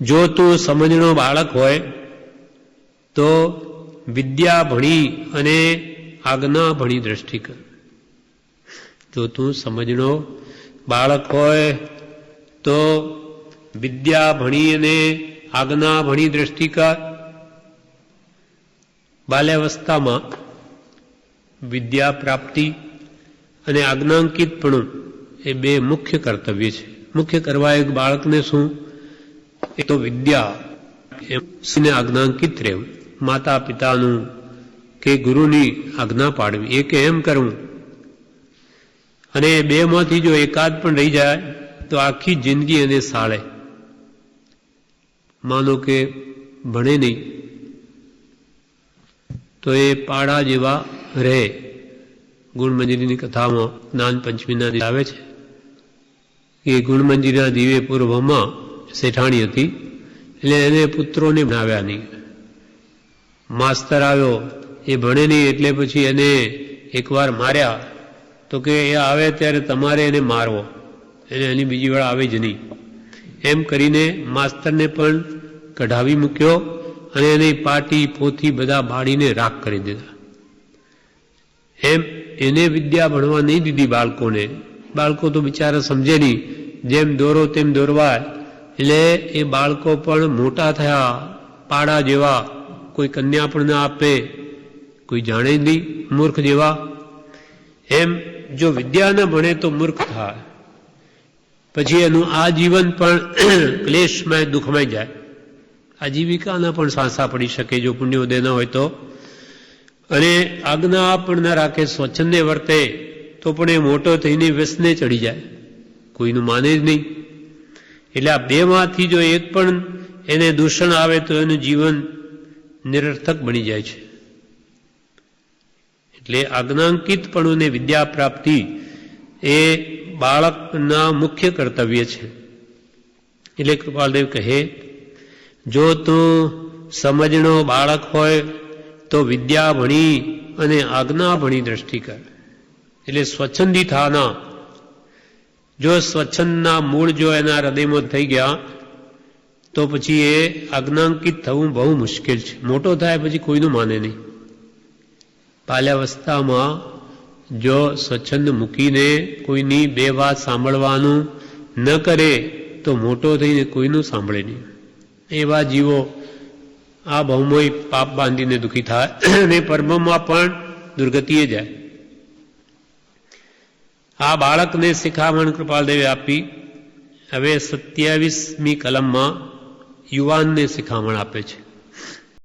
જો તું સમજણો બાળક હોય તો વિદ્યા ભણી અને આજ્ઞા ભણી દ્રષ્ટિ કર. જો તું સમજણો બાળક હોય તો વિદ્યા ભણી અને આજ્ઞા ભણી દ્રષ્ટિ કર. બાલ્યાવસ્થામાં વિદ્યા પ્રાપ્તિ અને આજ્ઞાંકિતપણું એ બે મુખ્ય કર્તવ્ય છે. મુખ્ય કરવા એક બાળકને શું? એ તો વિદ્યા એને આજ્ઞાંકિત રહેવું, માતા પિતાનું કે ગુરુની આજ્ઞા પાડવી, એ કે એમ કરવું. અને બેમાંથી જો એકાદ પણ રહી જાય તો આખી જિંદગી એને સાળે. માનો કે ભણે નહીં તો એ પાડા જેવા રહે. ગુણમંજરીની કથામાં જ્ઞાન પંચમીના દિવસે આવે છે કે ગુણમંજરીના દીવે પૂર્વમાં શેઠાણી હતી, એટલે એને પુત્રોને ભણાવ્યા નહીં. માસ્તર આવ્યો, એ ભણે નહીં એટલે પછી એને એકવાર માર્યા તો કે એ આવે ત્યારે તમારે એને મારવો, એને એની બીજી વાર આવે જ નહીં. એમ કરીને માસ્તરને પણ કઢાવી મૂક્યો અને એની પાટી પોથી બધા બાળીને રાખ કરી દીધા. એમ એને વિદ્યા ભણવા નહીં દીધી બાળકોને. બાળકો તો બિચારા સમજે નહીં, જેમ દોરો તેમ દોરવાય. એટલે એ બાળકો પણ મોટા થયા પાડા જેવા, કોઈ કન્યા પણ ના આપે, કોઈ જાણે જ નહીં, મૂર્ખ જેવા. એમ જો વિદ્યા ન ભણે તો મૂર્ખ થાય, પછી એનું આ જીવન પણ ક્લેશમય દુઃખમય જાય. આજીવિકાના પણ સાંસા પડી શકે જો પુણ્યોદય ન હોય તો. અને આજ્ઞા પણ ન રાખે, સ્વચ્છંદે વર્તે તો પણ એ મોટો થઈને વ્યસને ચડી જાય, કોઈનું માને જ નહીં. એટલે આ બેમાંથી જો એક પણ એને દૂષણ આવે તો એનું જીવન નિરર્થક બની જાય છે. એટલે આજ્ઞાંકિતપણું ને વિદ્યા પ્રાપ્તિ એ બાળકના મુખ્ય કર્તવ્ય છે. એટલે કૃપાલદેવ કહે, જો તું સમજણો બાળક હોય તો વિદ્યા ભણી અને આજ્ઞા ભણી દ્રષ્ટિ કર. એટલે સ્વચ્છંદી થાના. જો સ્વચ્છંદના મૂળ જો એના હૃદયમાં થઈ ગયા તો પછી એ આજ્ઞાંકિત થવું બહુ મુશ્કેલ છે. મોટો થાય પછી કોઈનું માને નહીં. બાલ્યાવસ્થામાં જો સ્વચ્છંદ મૂકીને કોઈની બે વાત સાંભળવાનું ન કરે તો મોટો થઈને કોઈનું સાંભળે નહીં. એવા જીવો આ બહુમોય પાપ બાંધીને દુઃખી થાય અને પરમમાં પણ દુર્ગતિએ જાય. આ બાળકને શિખામણ કૃપાલદેવે આપી. હવે 27મી કલમમાં યુવાનને શિખામણ આપે છે.